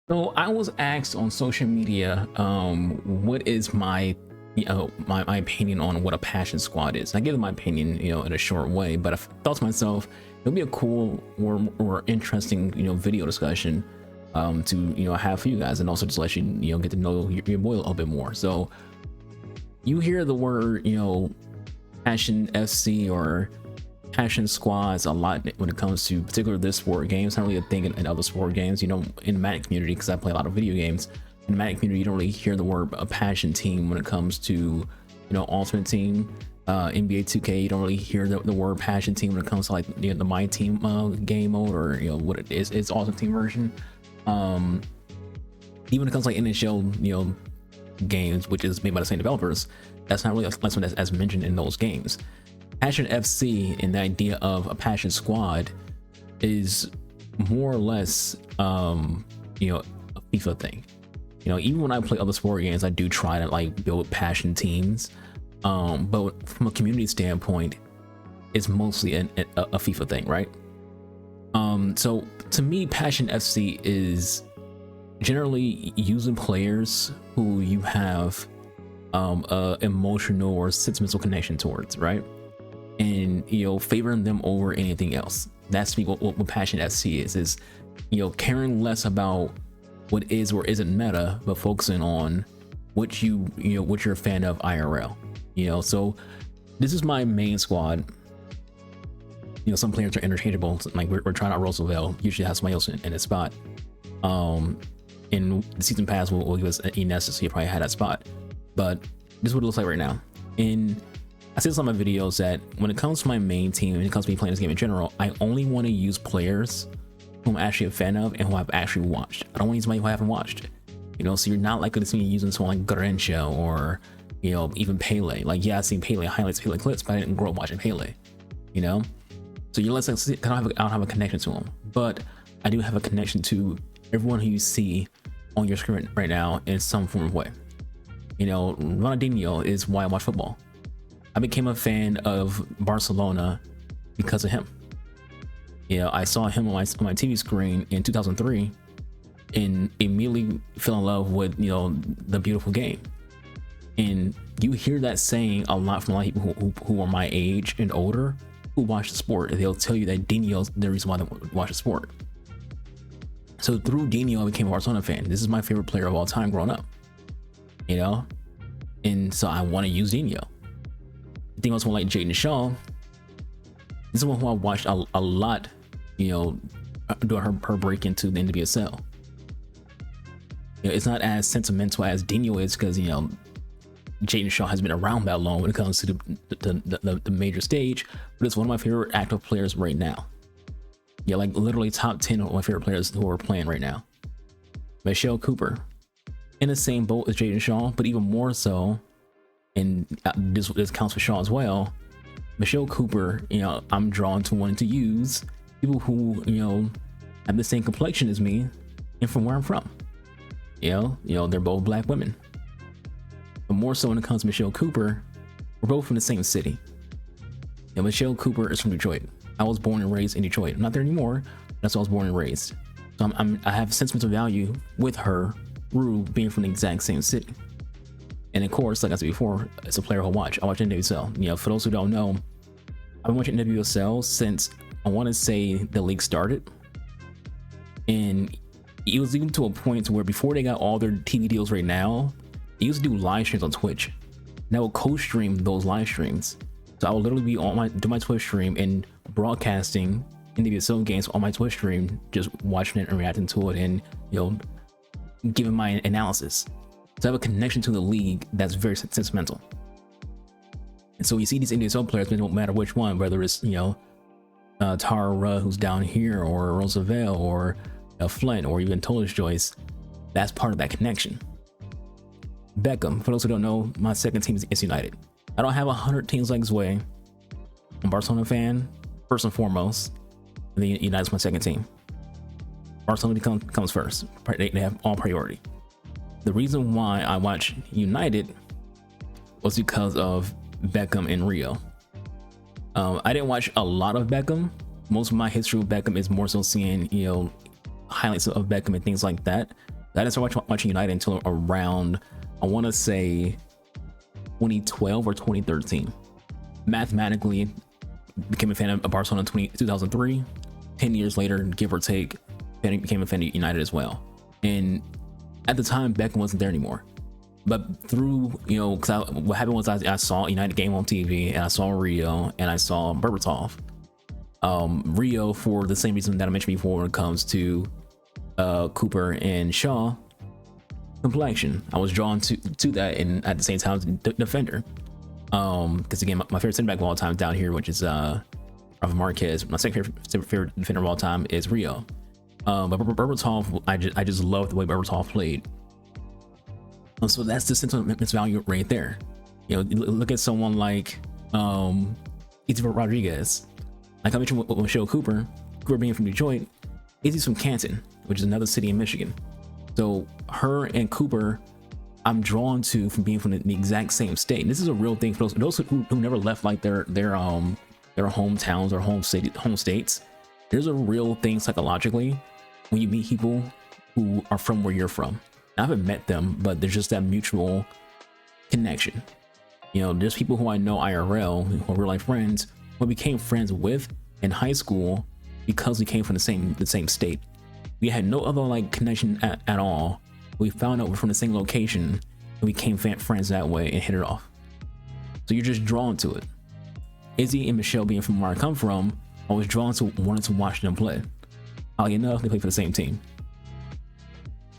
So I was asked on social media, what is my, my opinion on what a passion squad is. I give my opinion, in a short way, but I thought to myself, it'll be a cool or interesting, video discussion, to, have for you guys, and also just let you, get to know your boy a little bit more. So you hear the word, passion FC or passion squads a lot when it comes to particularly this sport games. Not really a thing in other sport games, in the Magic community, because I play a lot of video games. In the Magic community, you don't really hear the word a passion team when it comes to, Ultimate Team, NBA 2K. You don't really hear the word passion team when it comes to like the My Team game mode, or what it is, it's Ultimate Team version. Even when it comes to like NHL, games, which is made by the same developers, that's not really a lesson that's mentioned in those games. Passion FC and the idea of a passion squad is more or less, a FIFA thing. Even when I play other sport games, I do try to like build passion teams. But from a community standpoint, it's mostly a FIFA thing, right? So to me, passion FC is generally using players who you have a emotional or sentimental connection towards, right? And favoring them over anything else. That's what passion FC is caring less about what is or isn't meta, but focusing on what what you're a fan of IRL. So this is my main squad. Some players are interchangeable, like we're trying out Roosevelt, usually has somebody else in a spot. In the season pass will give us Ines, so you probably had that spot, but this is what it looks like right now. And I said in some of my videos that when it comes to my main team, when it comes to me playing this game in general, I only want to use players who I'm actually a fan of and who I've actually watched. I don't want to use somebody who I haven't watched. So you're not likely to see me using someone like Garencho or even Pele. Like, yeah, I've seen Pele highlights, Pele clips, but I didn't grow up watching Pele. So you're less like, I don't have a connection to him, but I do have a connection to everyone who you see on your screen right now in some form of way. Ronaldinho is why I watch football. I became a fan of Barcelona because of him. I saw him on my TV screen in 2003 and immediately fell in love with the beautiful game. And you hear that saying a lot from a lot of people who are my age and older who watch the sport. They'll tell you that Dino's the reason why they watch the sport. So through Dino, I became a Barcelona fan. This is my favorite player of all time growing up. And so I want to use Dino. I think I was one like Jaden Shaw. This is one who I watched a lot, doing her break into the NWSL. It's not as sentimental as Dino is because Jaden Shaw has been around that long when it comes to the major stage, but it's one of my favorite active players right now. Like literally top 10 of my favorite players who are playing right now. Michelle Cooper, in the same boat as Jaden Shaw, but even more so. And this counts for Shaw as well. Michelle Cooper, I'm drawn to wanting to use people who, have the same complexion as me and from where I'm from. They're both black women. But more so when it comes to Michelle Cooper, we're both from the same city. Michelle Cooper is from Detroit. I was born and raised in Detroit. I'm not there anymore. That's where I was born and raised. So I have sentimental value with her through being from the exact same city. And of course, like I said before, it's a player I'll watch. I watch NWSL. For those who don't know, I've been watching NWSL since I want to say the league started. And it was even to a point where before they got all their TV deals right now, they used to do live streams on Twitch. And I would co-stream those live streams. So I would literally be on my Twitch stream and broadcasting NWSL games on my Twitch stream, just watching it and reacting to it and giving my analysis. So I have a connection to the league that's very sentimental. And so you see these NWSL players, it don't matter which one, whether it's Tara who's down here, or Roosevelt, or Flint, or even Tolis Joyce. That's part of that connection. Beckham, for those who don't know, my second team is United. I don't have 100 teams like Zway. I'm a Barcelona fan, first and foremost. And then United's my second team. Barcelona comes first. They have all priority. The reason why I watch United was because of Beckham and Rio. I didn't watch a lot of Beckham. Most of my history with Beckham is more so seeing, highlights of Beckham and things like that. I didn't start watching United until around, I want to say 2012 or 2013. Mathematically, became a fan of Barcelona in 2003. 10 years later, give or take, became a fan of United as well. And at the time, Beckham wasn't there anymore. But through, because what happened was I saw a United game on TV, and I saw Rio, and I saw Berbatov. Rio, for the same reason that I mentioned before when it comes to Cooper and Shaw, complexion. I was drawn to that, and at the same time, defender. Because again, my favorite center back of all time down here, which is Rafa Marquez. My second favorite defender of all time is Rio. But Berbatov, I just love the way Berbatov played. So that's the sentimental value right there. Look at someone like Izzy Rodriguez. Like I mentioned with Michelle Cooper being from Detroit, Izzy's from Canton, which is another city in Michigan. So her and Cooper, I'm drawn to from being from the exact same state. And this is a real thing for those who never left like their hometowns or home states. There's a real thing psychologically when you meet people who are from where you're from. I haven't met them, but there's just that mutual connection. There's people who I know IRL, who are real life friends, who I became friends with in high school because we came from the same state. We had no other like connection at all. We found out we're from the same location, and we became friends that way and hit it off. So you're just drawn to it. Izzy and Michelle being from where I come from, I was drawn to wanting to watch them play. Oddly enough, they play for the same team.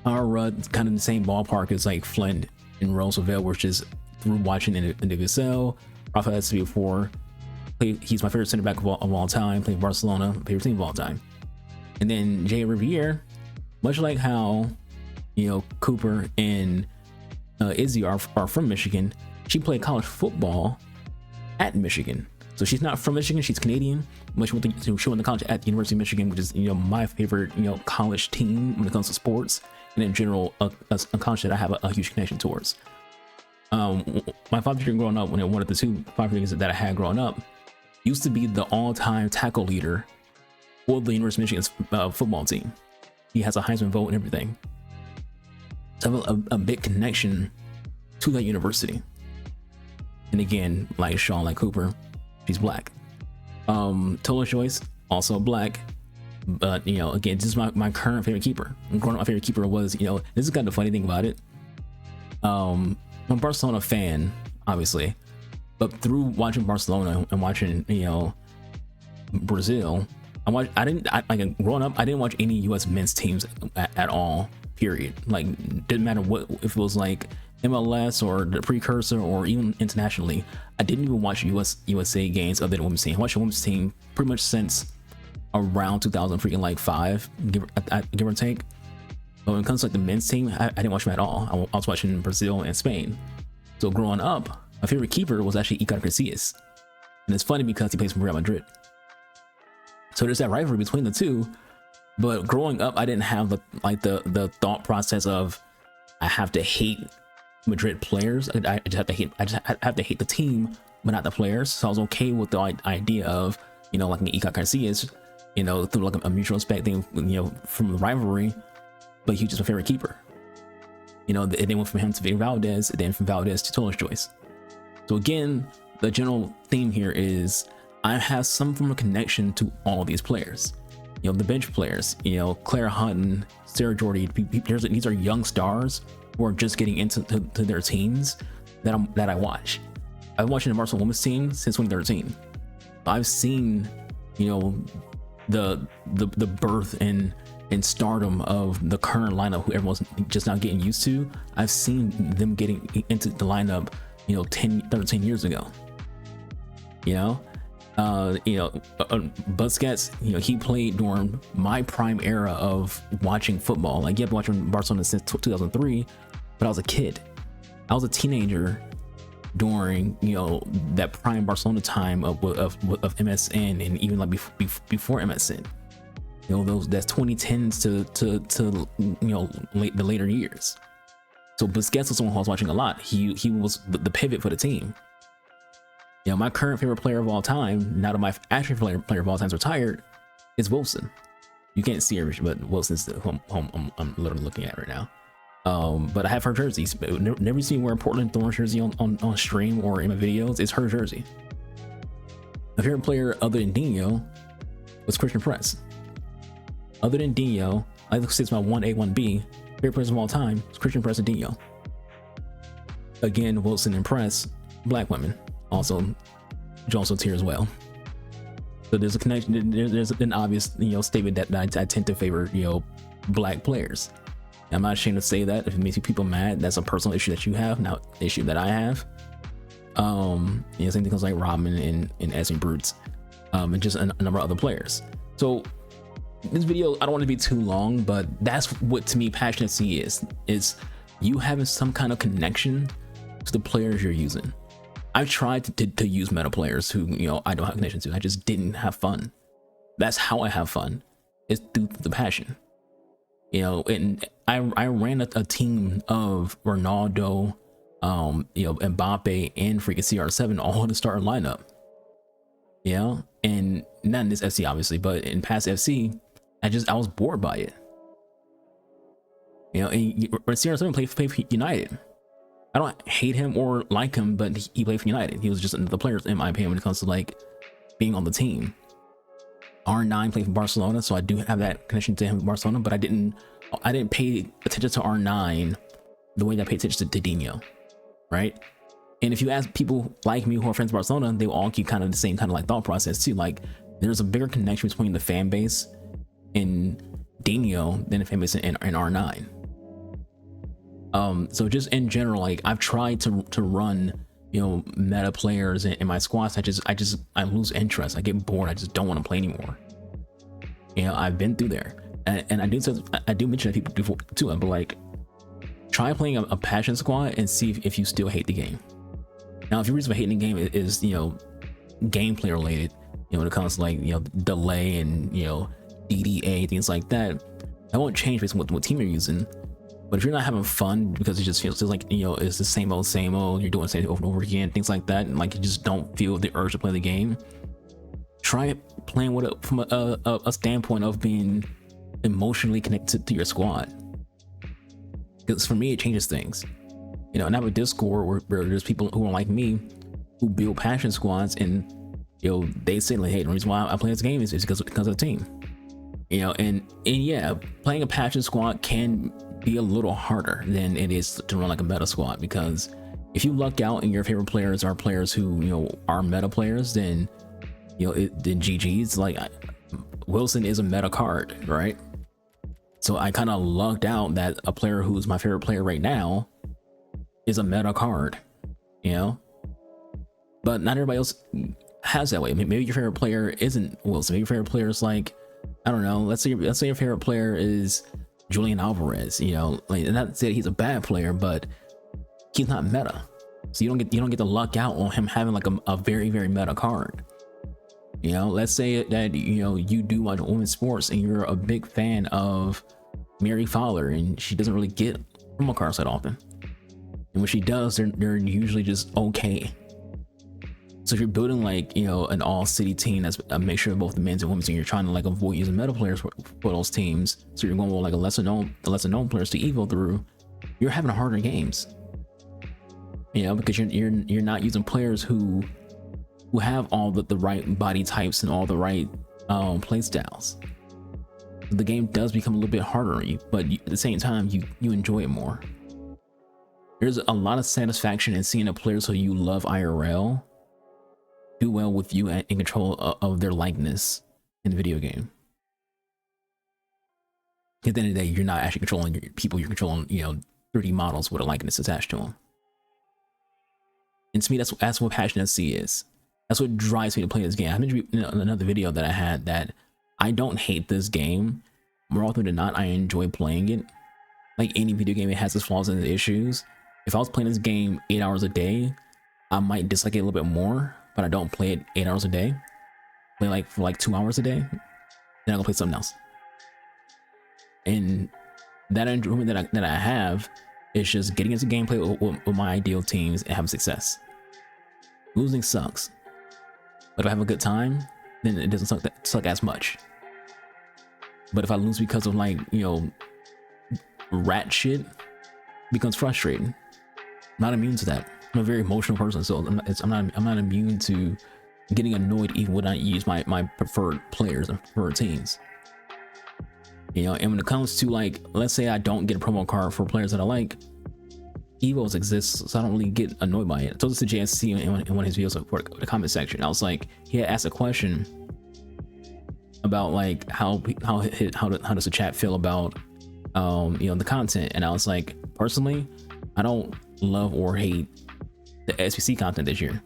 Our kind of the same ballpark as like Flint and Roosevelt, which is through watching in the Gazelle. Rafa has to be before. He's my favorite center back of all time. Playing Barcelona, favorite team of all time. And then Jay Riviere, much like how Cooper and Izzy are from Michigan, she played college football at Michigan. So she's not from Michigan, she's Canadian, but she went to college at the University of Michigan, which is my favorite college team when it comes to sports, and in general a college that I have a huge connection towards. My father figure growing up, one of the two father figures that I had growing up, used to be the all-time tackle leader for the University of Michigan's football team. He has a Heisman vote and everything. So I have a big connection to that university. And again, like Shaw, like Cooper, she's black. Tola Joyce, also black. But again, this is my current favorite keeper. Growing up, my favorite keeper was, this is kind of the funny thing about it. I'm a Barcelona fan, obviously, but through watching Barcelona and watching Brazil, growing up, I didn't watch any U.S. men's teams at all. Period. Like, didn't matter if it was like MLS or the precursor or even internationally. I didn't even watch USA games other than women's team. I watched the women's team pretty much since around 2005, give or take. But when it comes to like the men's team, I didn't watch them at all. I was watching Brazil and Spain. So growing up, my favorite keeper was actually Iker Casillas, and it's funny because he plays for Real Madrid. So there's that rivalry between the two. But growing up, I didn't have the thought process of I have to hate Madrid players. I just have to hate the team, but not the players. So I was okay with the idea of like an Iker Casillas, through like a mutual respect thing, from the rivalry. But he was just my favorite keeper. It then went from him to Victor Valdez, and then from Valdez to Tola Joyce. So again, the general theme here is I have some form of connection to all these players. The bench players, Claire Hutton, Sarah Jordy, these are young stars who are just getting into their teams that I watch. I've been watching the Barcelona women's team since 2013. I've seen, the birth and stardom of the current lineup who everyone's just now getting used to. I've seen them getting into the lineup, 13 years ago. Busquets, he played during my prime era of watching football. Like, I've been watching Barcelona since 2003, but I was a kid. I was a teenager during, that prime Barcelona time of MSN, and even like before MSN. That's 2010s to the later years. So Busquets was someone who I was watching a lot. He was the pivot for the team. My current favorite player of all time, now that my actual player of all time is retired, is Wilson. You can't see her, but Wilson's the home I'm literally looking at right now. But I have her jerseys. Never seen wear a Portland Thorns jersey on stream or in my videos. It's her jersey. My favorite player other than Dino was Christian Press. Other than Dino, I like to say it's my 1A, 1B. Favorite players of all time is Christian Press and Dino. Again, Wilson and Press, black women. Also, Jones here as well. So there's a connection. There's an obvious, statement that I tend to favor, black players. I'm not ashamed to say that. If it makes people mad, that's a personal issue that you have, not an issue that I have. Same thing goes like Robin and Esme Brutes, and just a number of other players. So this video, I don't want to be too long, but that's what to me passionacy is you having some kind of connection to the players you're using. I've tried to use meta players who I don't have connection to. I just didn't have fun. That's how I have fun. It's through the passion. And I ran a team of Ronaldo, Mbappe, and freaking CR7 all in the starting lineup. And not in this FC obviously, but in past FC, I was bored by it. And CR7 played for United. I don't hate him or like him, but he played for United. He was just another player in my opinion when it comes to like being on the team. R9 played for Barcelona, so I do have that connection to him with Barcelona, but I didn't pay attention to R9 the way that I paid attention to Dino, right? And if you ask people like me who are friends with Barcelona, they will all keep kind of the same kind of like thought process too. Like there's a bigger connection between the fan base in Dino than the fan base in R9. So just in general, like I've tried to run meta players in my squads. I lose interest. I get bored. I just don't want to play anymore. I've been through there, and I do mention that people before too, but like try playing a passion squad and see if you still hate the game. Now if your reason for hating the game is gameplay related, when it comes to like delay and DDA, things like that won't change based on what team you're using. But if you're not having fun because it just feels like it's the same old, you're doing the same over and over again, things like that, and like you just don't feel the urge to play the game, try playing with it from a standpoint of being emotionally connected to your squad. Because for me, it changes things. And I have a Discord where there's people who are like me who build passion squads, and they say like, hey, the reason why I play this game is because of the team. And yeah, playing a passion squad can be a little harder than it is to run like a meta squad, because if you luck out and your favorite players are players who are meta players, then then GG's. Like Wilson is a meta card, right? So I kind of lucked out that a player who's my favorite player right now is a meta card, but not everybody else has that way. Maybe your favorite player isn't Wilson. Maybe your favorite player is like, I don't know, let's say your favorite player is Julian Alvarez, like, and not that he's a bad player, but he's not meta, so you don't get to luck out on him having like a very, very meta card. Let's say that you do watch women's sports and you're a big fan of Mary Fowler, and she doesn't really get promo cards that often, and when she does, they're usually just okay. So if you're building like an all-city team that's a mixture of both the men's and women's, and you're trying to like avoid using meta players for those teams, so you're going with like the lesser known players to evo through, you're having harder games. Because you're not using players who have all the right body types and all the right play styles. The game does become a little bit harder on you, but at the same time you enjoy it more. There's a lot of satisfaction in seeing the players who you love IRL do well with you and in control of their likeness in the video game. At the end of the day, you're not actually controlling your people, you're controlling 3D models with a likeness attached to them. And to me, that's what passionacy is. That's what drives me to play this game. I mentioned in another video that I had that I don't hate this game. More often than not, I enjoy playing it. Like any video game, it has its flaws and its issues. If I was playing this game 8 hours a day, I might dislike it a little bit more, but I don't play it 8 hours a day. Play like for like 2 hours a day, then I'm gonna play something else. And that enjoyment that I have is just getting into gameplay with my ideal teams and having success. Losing sucks, but if I have a good time, then it doesn't suck as much. But if I lose because of like, you know, rat shit, it becomes frustrating. I'm not immune to that. I'm a very emotional person, so I'm not immune to getting annoyed even when I use my preferred players and preferred teams. You know, and when it comes to like, let's say I don't get a promo card for players that I like, Evos exist, so I don't really get annoyed by it. I told this to JSC in one of his videos for the comment section. I was like, he had asked a question about like how does the chat feel about you know, the content, and I was like, personally, I don't love or hate the SBC content this year.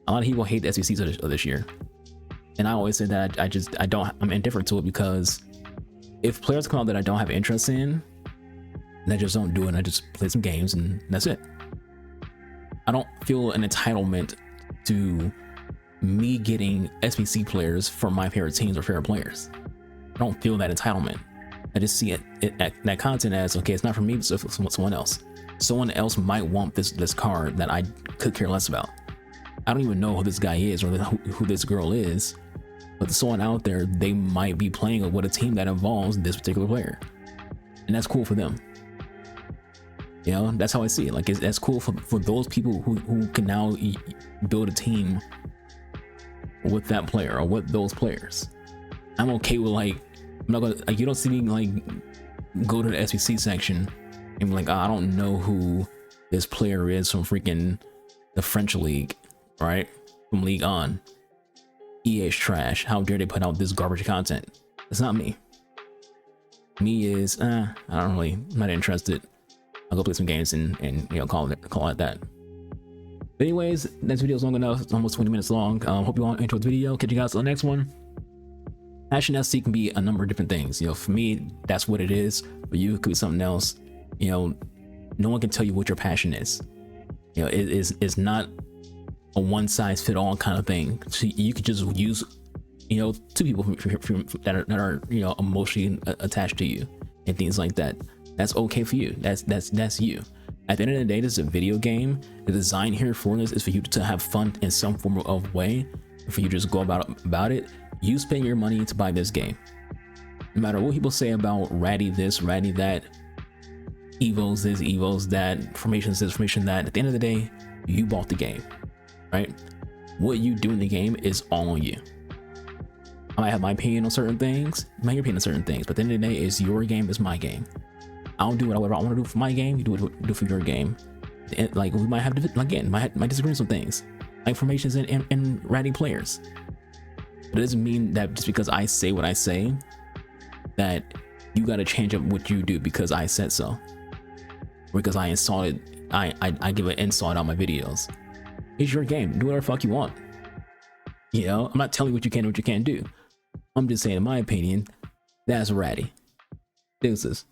A lot of people hate the SBCs of this year, and I always say that I'm indifferent to it, because if players come out that I don't have interest in, and I just don't do it, and I just play some games and that's it. I don't feel an entitlement to me getting SBC players for my favorite teams or favorite players. I don't feel that entitlement. I just see that content as, okay, it's not for me, it's for someone else. Someone else might want this card that I could care less about. I don't even know who this guy is or who this girl is, but someone out there, they might be playing with a team that involves this particular player, and that's cool for them. You know, that's how I see it. Like, that's cool for those people who can now build a team with that player or with those players. I'm okay with, like, I'm not gonna, like, you don't see me like go to the SBC section and be like, oh, I don't know who this player is from freaking the French league, right? From League On. EA's trash. How dare they put out this garbage content? It's not me. Me is, I'm not interested. I'll go play some games and you know, call it that. But anyways, next video is long enough. It's almost 20 minutes long. Hope you all enjoyed the video. Catch you guys on the next one. Passion SC can be a number of different things. You know, for me, that's what it is. For you, it could be something else. You know, no one can tell you what your passion is. You know, it's not a one-size-fit-all kind of thing. So you could just use, you know, two people that are you know, emotionally attached to you and things like that. That's okay for you. That's you. At the end of the day, this is a video game. The design here for this is for you to have fun in some form of way. For you to just go about it. You spend your money to buy this game. No matter what people say about ratty this, ratty that, evos this, evos that, formation this, formation that, at the end of the day, you bought the game, right? What you do in the game is all on you. I might have my opinion on certain things, my opinion on certain things, but at the end of the day, it's your game, it's my game. I'll do whatever I want to do for my game, you do for your game. And like, we might have, again, might disagree on some things, like formations and ratty players. But it doesn't mean that just because I say what I say, that you got to change up what you do because I said so. Because I insulted, I give an insult on my videos. It's your game. Do whatever the fuck you want. You know, I'm not telling you what you can and what you can't do. I'm just saying, in my opinion, that's ratty. Deuces.